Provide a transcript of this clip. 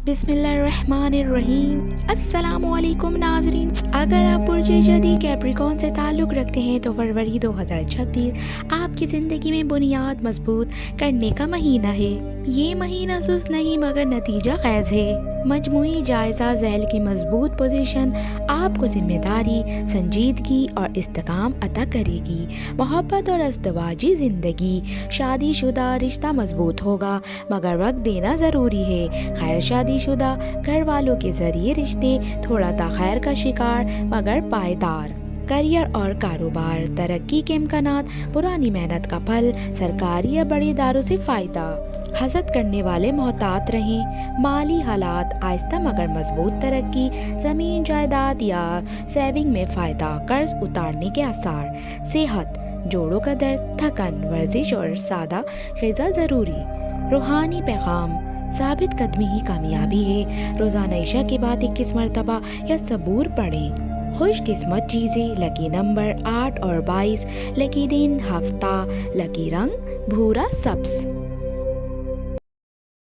بسم اللہ الرحمن الرحیم۔ السلام علیکم ناظرین، اگر آپ برج جدی کیپریکون سے تعلق رکھتے ہیں تو فروری 2026 آپ کی زندگی میں بنیاد مضبوط کرنے کا مہینہ ہے۔ یہ مہینہ سست نہیں مگر نتیجہ خیز ہے۔ مجموعی جائزہ ذیل کی مضبوط پوزیشن آپ کو ذمہ داری، سنجیدگی اور استحکام عطا کرے گی۔ محبت اور ازدواجی زندگی، شادی شدہ رشتہ مضبوط ہوگا مگر وقت دینا ضروری ہے۔ غیر شادی شدہ گھر والوں کے ذریعے رشتے تھوڑا تاخیر کا شکار مگر پائیدار۔ کیریئر اور کاروبار، ترقی کے امکانات، پرانی محنت کا پھل، سرکاری یا بڑے اداروں سے فائدہ۔ حسد کرنے والے محتاط رہیں۔ مالی حالات آہستہ مگر مضبوط ترقی، زمین جائیداد یا سیونگ میں فائدہ، قرض اتارنے کے آثار۔ صحت، جوڑوں کا درد، تھکن، ورزش اور سادہ غذا ضروری۔ روحانی پیغام، ثابت قدمی ہی کامیابی ہے۔ روزانہ عشاء کے بعد 21 مرتبہ یا صبور پڑھیں۔ خوش قسمت چیزیں، لکی نمبر 8 اور 22، لکی دن ہفتہ، لکی رنگ بھورا سبز۔